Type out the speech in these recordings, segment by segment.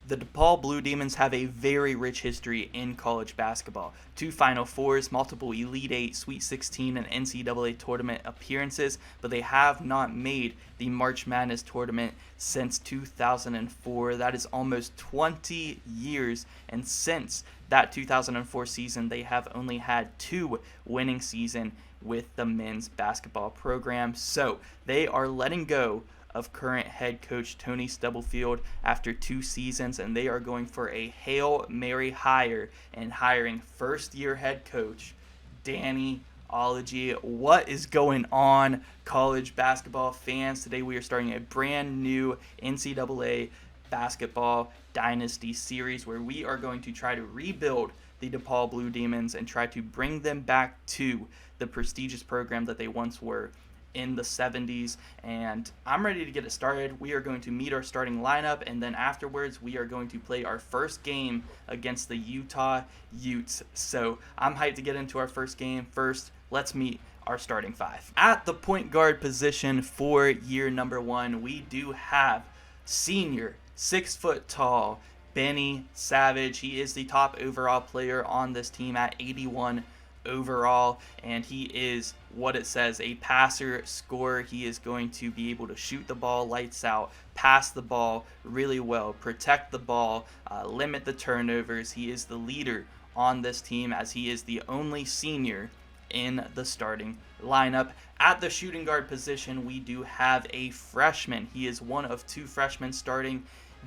The DePaul Blue Demons have a very rich history in college basketball. 2 Final Fours, multiple Elite Eight, Sweet 16, and NCAA tournament appearances, but they have not made the March Madness tournament since 2004. That is almost 20 years, and since that 2004 season, they have only had 2 winning seasons with the men's basketball program. So they are letting go of current head coach Tony Stubblefield after 2 seasons, and they are going for a Hail Mary hire and hiring first-year head coach Danny Ology. What is going on, college basketball fans? Today we are starting a brand new NCAA basketball Dynasty series where we are going to try to rebuild the DePaul Blue Demons and try to bring them back to the prestigious program that they once were in the 70s, and I'm ready to get it started. We are going to meet our starting lineup, and then afterwards we are going to play our first game against the Utah Utes. So I'm hyped to get into our first game. First, let's meet our starting 5. At the point guard position for year number 1, we do have senior, 6 foot tall, Benny Savage. He is the top overall player on this team at 81 overall, and he is what it says, a passer, scorer. He is going to be able to shoot the ball lights out, pass the ball really well, protect the ball, limit the turnovers. He is the leader on this team as he is the only senior in the starting lineup. At the shooting guard position, we do have a freshman. He is one of 2 freshmen starting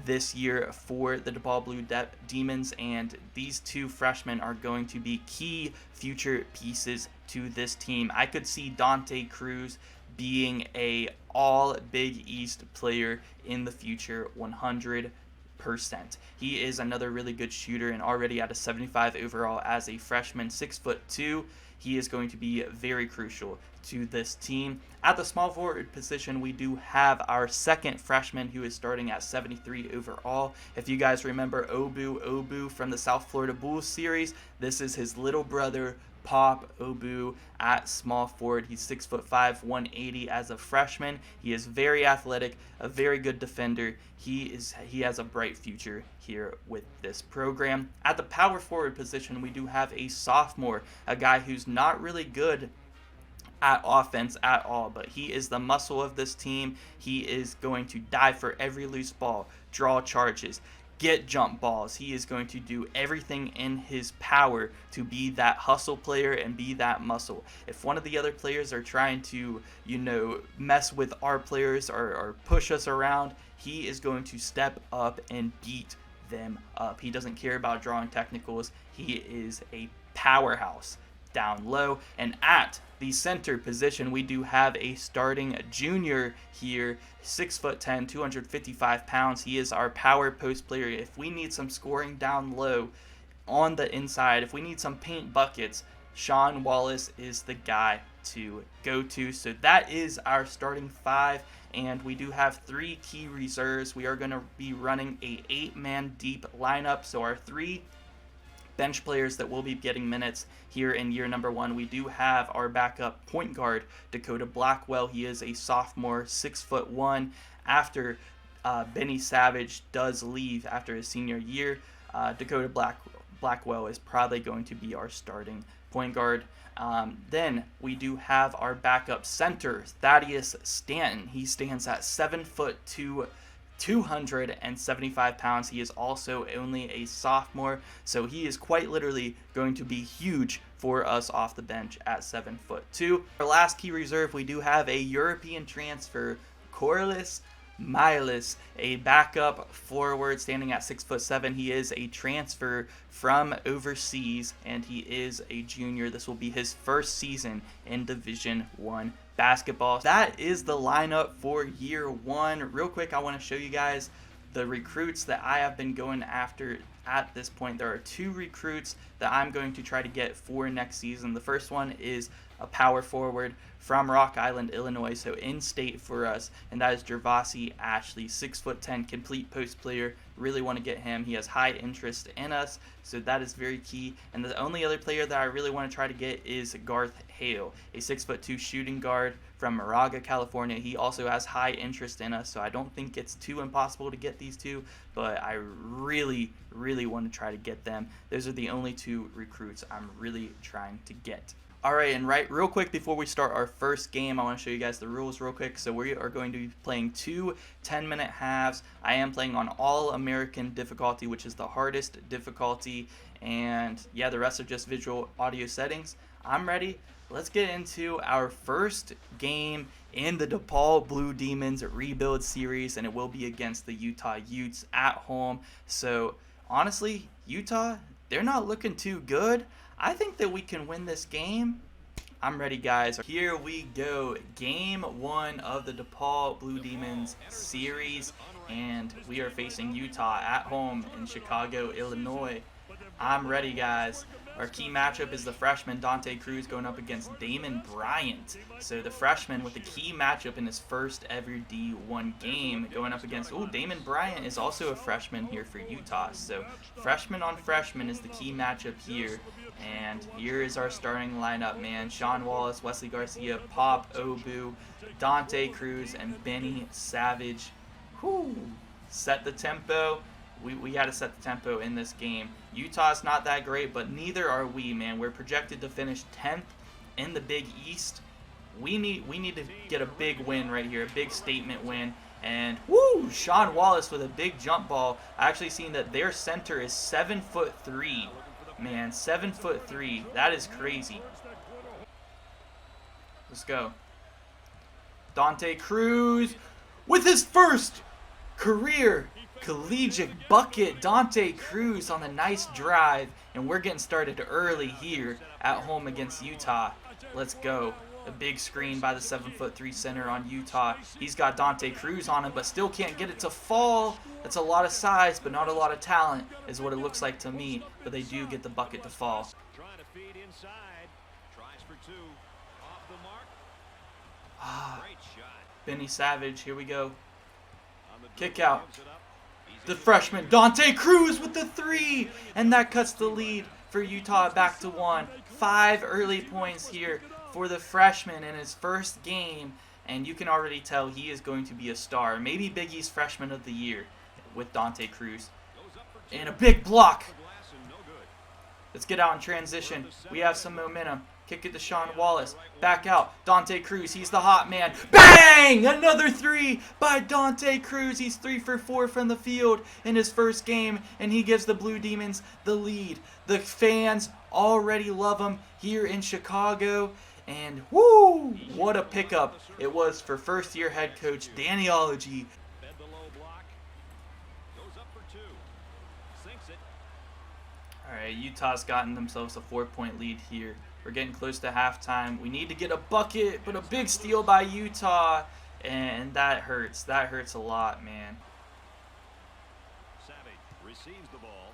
this year for the DePaul Blue Demons, and these 2 freshmen are going to be key future pieces to this team. I could see Dante Cruz being a all Big East player in the future, 100%. He is another really good shooter and already at a 75 overall as a freshman, 6'2". He is going to be very crucial to this team. At the small forward position, we do have our second freshman who is starting at 73 overall. If you guys remember Obu from the South Florida Bulls series, this is his little brother, Pop Obu, at small forward. He's 6'5", 180 as a freshman. He is very athletic, a very good defender. He has a bright future here with this program. At the power forward position, we do have a sophomore, a guy who's not really good at offense at all, but he is the muscle of this team. He is going to dive for every loose ball, draw charges, get jump balls. He is going to do everything in his power to be that hustle player and be that muscle. If one of the other players are trying to, mess with our players or push us around, he is going to step up and beat them up. He doesn't care about drawing technicals. He is a powerhouse down low. And at the center position, we do have a starting junior here, 6'10", 255 pounds. He is our power post player. If we need some scoring down low on the inside, if we need some paint buckets, Sean Wallace is the guy to go to. So that is our starting 5, and we do have 3 key reserves. We are going to be running a 8-man deep lineup. So our 3 bench players that will be getting minutes here in year number 1. We do have our backup point guard, Dakota Blackwell. He is a sophomore, 6'1". After Benny Savage does leave after his senior year, Dakota Blackwell is probably going to be our starting point guard. Then we do have our backup center, Thaddeus Stanton. He stands at 7'2", 275 pounds. He is also only a sophomore, so he is quite literally going to be huge for us off the bench at 7'2". Our last key reserve, we do have a European transfer, Corliss Miles, a backup forward standing at 6'7". He is a transfer from overseas, and he is a junior. This will be his first season in Division I basketball. That is the lineup for year 1. Real quick, I want to show you guys the recruits that I have been going after at this point. There are 2 recruits that I'm going to try to get for next season. The first one is a power forward from Rock Island, Illinois, so in-state for us, and that is Gervasi Ashley, 6'10", complete post player. Really want to get him. He has high interest in us, so that is very key. And the only other player that I really want to try to get is Garth Hale, a 6'2" shooting guard from Moraga, California. He also has high interest in us, so I don't think it's too impossible to get these two, but I really, really want to try to get them. Those are the only two recruits I'm really trying to get. All right, and real quick before we start our first game, I want to show you guys the rules real quick. So we are going to be playing two 10-minute halves. I am playing on All-American difficulty, which is the hardest difficulty, and yeah, the rest are just visual audio settings. I'm ready. Let's get into our first game in the DePaul Blue Demons Rebuild Series, and it will be against the Utah Utes at home. So honestly, Utah, they're not looking too good. I think that we can win this game. I'm ready, guys. Here we go. Game 1 of the DePaul Blue Demons series, and we are facing Utah at home in Chicago, Illinois. I'm ready, guys. Our key matchup is the freshman Dante Cruz going up against Damon Bryant. So the freshman with the key matchup in his first ever D1 game going up against, Damon Bryant is also a freshman here for Utah. So freshman on freshman is the key matchup here. And here is our starting lineup, man. Sean Wallace, Wesley Garcia, Pop Obu, Dante Cruz, and Benny Savage. Whew. Set the tempo. We got to set the tempo in this game. Utah's not that great, but neither are we, man. We're projected to finish 10th in the Big East. We need to get a big win right here, a big statement win. And woo, Sean Wallace with a big jump ball. I actually seen that their center is 7'3". Man, 7'3". That is crazy. Let's go. Dante Cruz with his first career collegiate bucket. Dante Cruz on the nice drive, and we're getting started early here at home against Utah. Let's go. A big screen by the 7'3" center on Utah. He's got Dante Cruz on him, but still can't get it to fall. That's a lot of size, but not a lot of talent, is what it looks like to me. But they do get the bucket to fall. Trying to feed inside. Tries for two. Off the mark. Great shot. Benny Savage, here we go. Kick out. The freshman Dante Cruz with the 3, and that cuts the lead for Utah back to 1. 5 early points here for the freshman in his first game, and you can already tell he is going to be a star. Maybe Big East Freshman of the Year with Dante Cruz. And a big block. Let's get out in transition. We have some momentum. Kick it to Sean Wallace. Back out. Dante Cruz. He's the hot man. Bang! Another 3 by Dante Cruz. He's 3 for 4 from the field in his first game, and he gives the Blue Demons the lead. The fans already love him here in Chicago. And woo! What a pickup it was for first-year head coach Daniology. Alright, Utah's gotten themselves a 4-point lead here. We're getting close to halftime. We need to get a bucket, but a big steal by Utah, and that hurts. That hurts a lot, man. Savage receives the ball.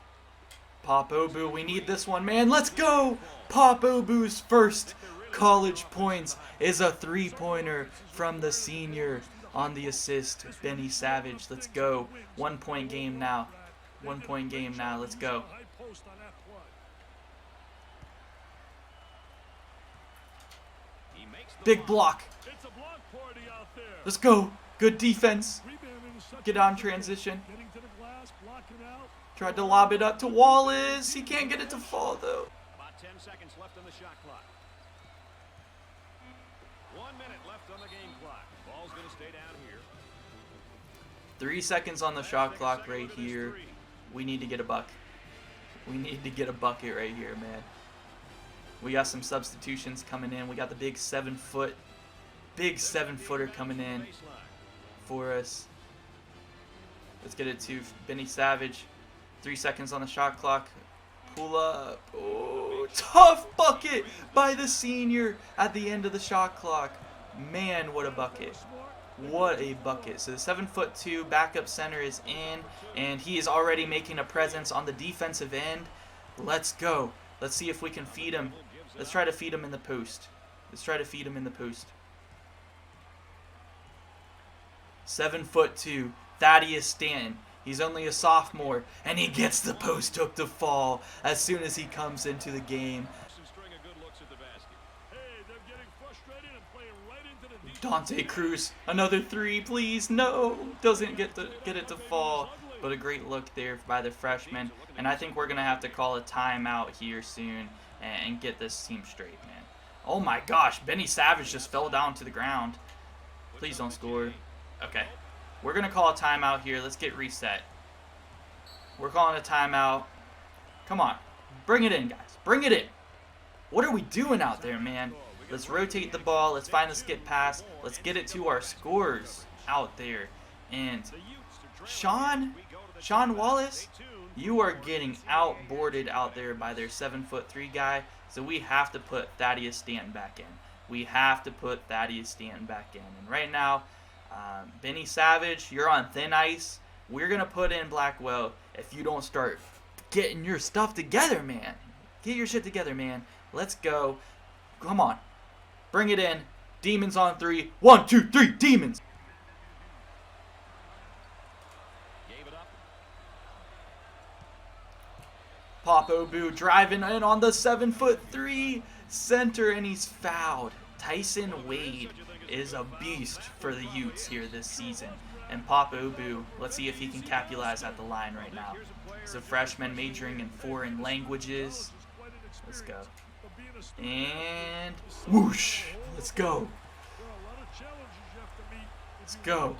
Pop Obu, we need this one, man. Let's go! Pop Obu's first college points is a 3-pointer from the senior on the assist, Benny Savage. Let's go. 1-point game now. 1-point game now. Let's go. Big block. Let's go. Good defense. Get on transition. Tried to lob it up to Wallace. He can't get it to fall, though. About 10 seconds left on the shot clock. 1 minute left on the game clock. Ball's going to stay down here. 3 seconds on the shot clock right here. We need to get a buck. We need to get a bucket right here, man. We got some substitutions coming in. We got the big 7-footer coming in for us. Let's get it to Benny Savage. 3 seconds on the shot clock. Pull up. Oh, tough bucket by the senior at the end of the shot clock. Man, what a bucket. What a bucket. So the 7'2" backup center is in, and he is already making a presence on the defensive end. Let's go. Let's see if we can feed him. Let's try to feed him in the post. Let's try to feed him in the post. 7'2", Thaddeus Stanton. He's only a sophomore, and he gets the post hook to fall as soon as he comes into the game. Dante Cruz, another three, please. No, doesn't get it to fall. But a great look there by the freshman. And I think we're going to have to call a timeout here soon and get this team straight, man. Oh my gosh, Benny Savage just fell down to the ground. Please don't score. Okay. We're going to call a timeout here. Let's get reset. We're calling a timeout. Come on. Bring it in, guys. Bring it in. What are we doing out there, man? Let's rotate the ball. Let's find the skip pass. Let's get it to our scorers out there. And Sean Wallace, you are getting outboarded out there by their 7'3" guy. So we have to put Thaddeus Stanton back in. We have to put Thaddeus Stanton back in. And right now, Benny Savage, you're on thin ice. We're going to put in Blackwell if you don't start getting your stuff together, man. Get your shit together, man. Let's go. Come on. Bring it in. Demons on three. 1, 2, 3. Demons. Pop Obu driving in on the 7'3" center, and he's fouled. Tyson Wade is a beast for the Utes here this season. And Pop Obu, let's see if he can capitalize at the line right now. He's a freshman majoring in foreign languages. Let's go. And whoosh. Let's go. Let's go.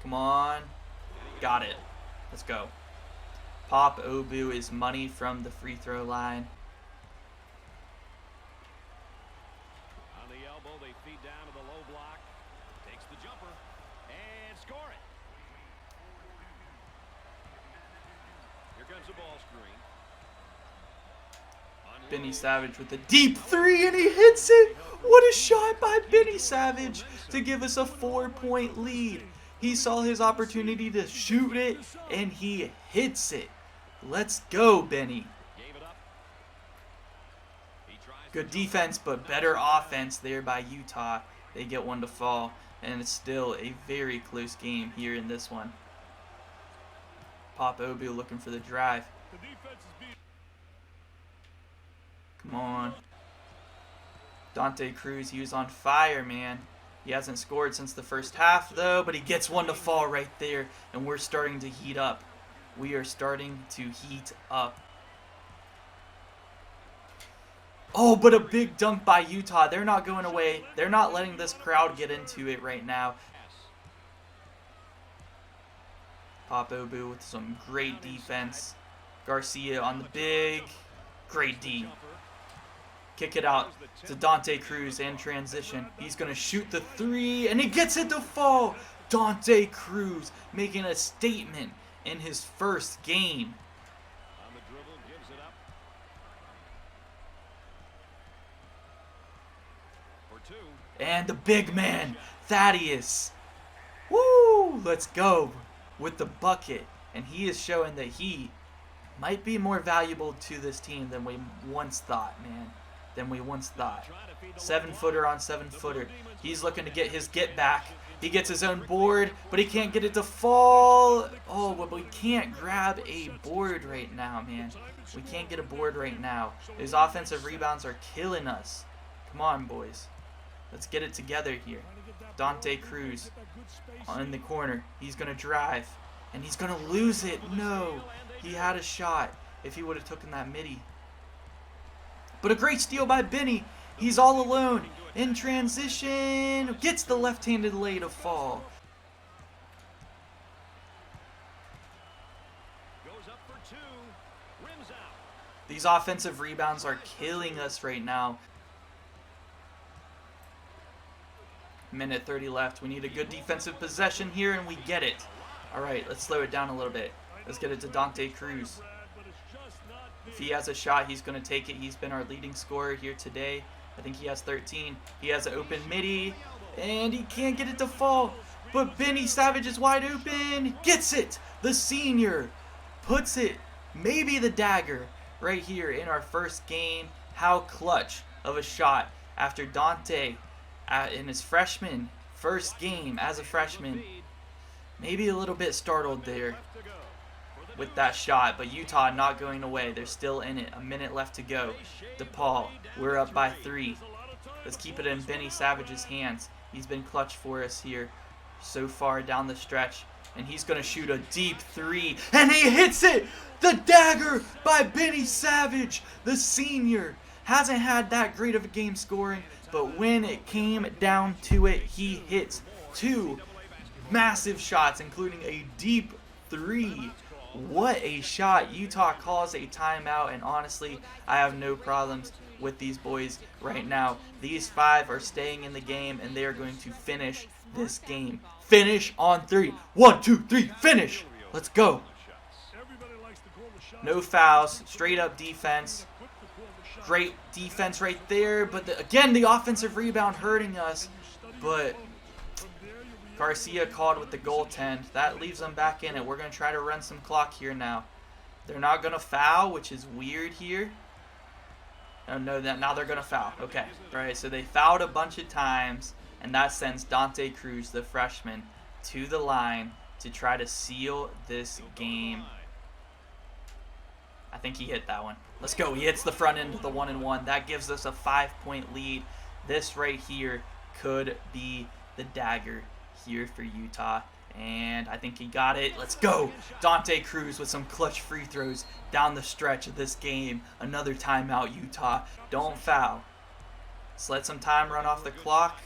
Come on. Got it. Let's go. Pop Obu is money from the free throw line. On the elbow, they feed down to the low block. Takes the jumper and score it. Here comes the ball screen. Benny Savage with a deep three, and he hits it. What a shot by Benny Savage to give us a 4-point lead. He saw his opportunity to shoot it, and he hits it. Let's go, Benny. Good defense, but better offense there by Utah. They get one to fall, and it's still a very close game here in this one. Pop Obu looking for the drive. Come on. Dante Cruz, he was on fire, man. He hasn't scored since the first half, though, but he gets one to fall right there, and we're starting to heat up. We are starting to heat up. Oh, but a big dunk by Utah. They're not going away. They're not letting this crowd get into it right now. Pop Obu with some great defense. Garcia on the big. Great D. Kick it out to Dante Cruz in transition. He's going to shoot the three, and he gets it to fall. Dante Cruz making a statement in his first game. On the dribble, gives it up. For two. And the big man, Thaddeus. Woo! Let's go with the bucket. And he is showing that he might be more valuable to this team than we once thought, man. 7-footer on 7-footer. He's looking to get his get back. He gets his own board, but he can't get it to fall. Oh, but we can't grab a board right now, man. We can't get a board right now. His offensive rebounds are killing us. Come on, boys. Let's get it together here. Dante Cruz in the corner. He's going to drive, and he's going to lose it. No, he had a shot if he would have taken that midi. But a great steal by Benny. He's all alone. In transition. Gets the left-handed lay to fall. Goes up for two. Rims out. These offensive rebounds are killing us right now. Minute 30 left. We need a good defensive possession here, and we get it. All right, let's slow it down a little bit. Let's get it to Dante Cruz. If he has a shot, he's going to take it. He's been our leading scorer here today. I think he has 13. He has an open midi, and he can't get it to fall. But Benny Savage is wide open. Gets it. The senior puts it, maybe the dagger, right here in our first game. How clutch of a shot after Dante in his first game as a freshman. Maybe a little bit startled there with that shot, but Utah not going away. They're still in it. A minute left to go. DePaul, we're up by 3. Let's keep it in Benny Savage's hands. He's been clutch for us here so far down the stretch. And he's going to shoot a deep three. And he hits it! The dagger by Benny Savage, the senior. Hasn't had that great of a game scoring, but when it came down to it, he hits 2 massive shots, including a deep three. What a shot. Utah calls a timeout, and honestly, I have no problems with these boys right now. These 5 are staying in the game, and they are going to finish this game. Finish on 3. 1, 2, 3, finish. Let's go. No fouls, straight up defense. Great defense right there, but again, the offensive rebound hurting us. But Garcia called with the goaltend. That leaves them back in it. We're going to try to run some clock here now. They're not going to foul, which is weird here. Oh, no, now they're going to foul. Okay, all right, so they fouled a bunch of times, and that sends Dante Cruz, the freshman, to the line to try to seal this game. I think he hit that one. Let's go. He hits the front end of the 1-and-1. That gives us a 5-point lead. This right here could be the dagger here for Utah. And I think he got it. Let's go. Dante Cruz with some clutch free throws down the stretch of this game. Another timeout, Utah. Don't foul. Let's let some time run off the clock.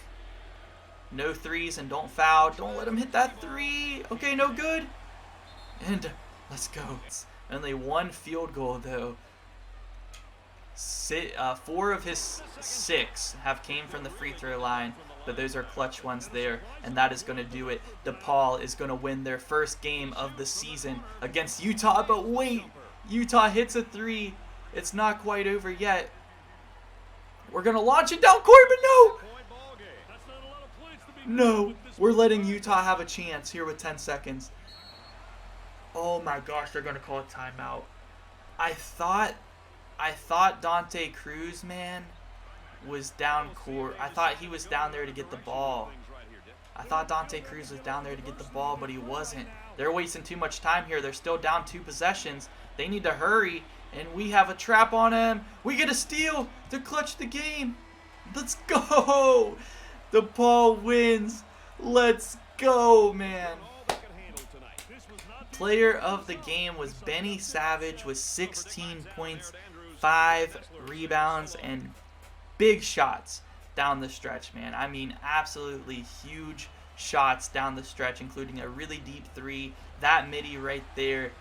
No threes and don't foul. Don't let him hit that 3. Okay, no good. And let's go. Only 1 field goal, though. 4 of his 6 have came from the free throw line, but those are clutch ones there, and that is going to do it. DePaul is going to win their first game of the season against Utah, but wait, Utah hits a 3. It's not quite over yet. We're going to launch it down court, but no! No, we're letting Utah have a chance here with 10 seconds. Oh my gosh, they're going to call a timeout. I thought Dante Cruz, man, was down court. I thought he was down there to get the ball. I thought Dante Cruz was down there to get the ball, but he wasn't. They're wasting too much time here. They're still down 2 possessions. They need to hurry, and we have a trap on him. We get a steal to clutch the game. Let's go. DePaul wins. Let's go, man. Player of the game was Benny Savage with 16 points, 5 rebounds, and big shots down the stretch, man. I mean, absolutely huge shots down the stretch, including a really deep 3. That midi right there.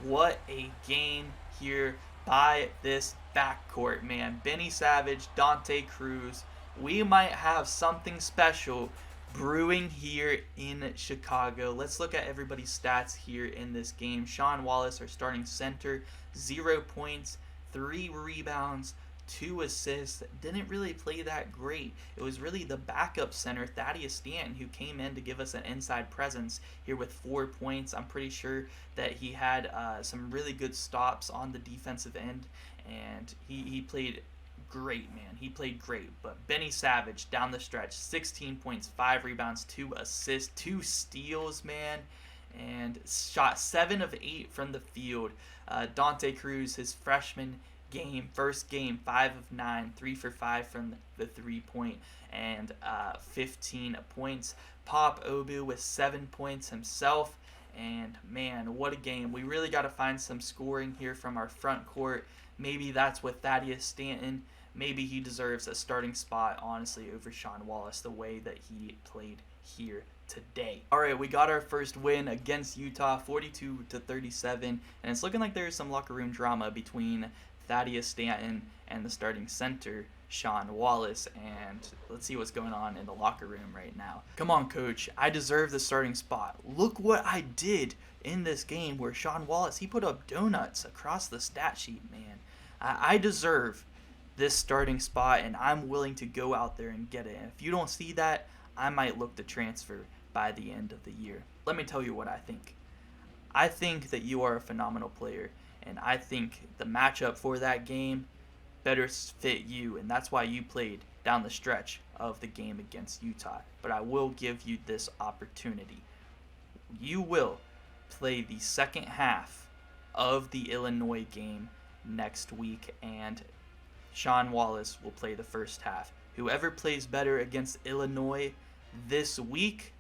What a game here by this backcourt, man. Benny Savage, Dante Cruz. We might have something special brewing here in Chicago. Let's look at everybody's stats here in this game. Sean Wallace, our starting center, 0 points, 3 rebounds, 2 assists. Didn't really play that great. It was really the backup center, Thaddeus Stanton, who came in to give us an inside presence here with 4 points. I'm pretty sure that he had some really good stops on the defensive end, and he played great, man. He played great. But Benny Savage down the stretch, 16 points, 5 rebounds, 2 assists, 2 steals, man, and shot 7 of 8 from the field. Dante Cruz, his freshman game, first game, 5 of 9, 3 for 5 from the 3-point, and 15 points. Pop Obu with 7 points himself, and man, what a game. We really got to find some scoring here from our front court. Maybe that's with Thaddeus Stanton. Maybe he deserves a starting spot, honestly, over Sean Wallace, the way that he played here today. All right, we got our first win against Utah, 42-37, and it's looking like there's some locker room drama between Thaddeus Stanton and the starting center, Sean Wallace, and let's see what's going on in the locker room right now. Come on, coach, I deserve the starting spot. Look what I did in this game where Sean Wallace, he put up donuts across the stat sheet, man. I deserve this starting spot, and I'm willing to go out there and get it. And if you don't see that, I might look to transfer by the end of the year. Let me tell you what I think. I think that you are a phenomenal player, and I think the matchup for that game better fit you, and that's why you played down the stretch of the game against Utah. But I will give you this opportunity. You will play the second half of the Illinois game next week, and Sean Wallace will play the first half. Whoever plays better against Illinois this week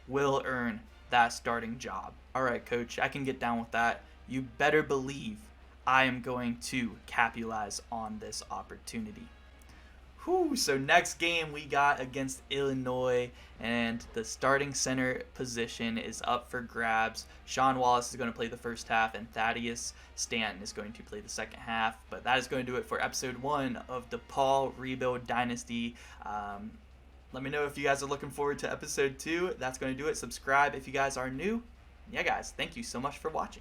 will earn that starting job. All right, coach, I can get down with that. You better believe I am going to capitalize on this opportunity. Whew, so next game we got against Illinois, and the starting center position is up for grabs. Sean Wallace is going to play the first half, and Thaddeus Stanton is going to play the second half. But that is going to do it for episode 1 of DePaul Rebuild Dynasty. Let me know if you guys are looking forward to episode 2. That's going to do it. Subscribe if you guys are new. Yeah, guys, thank you so much for watching.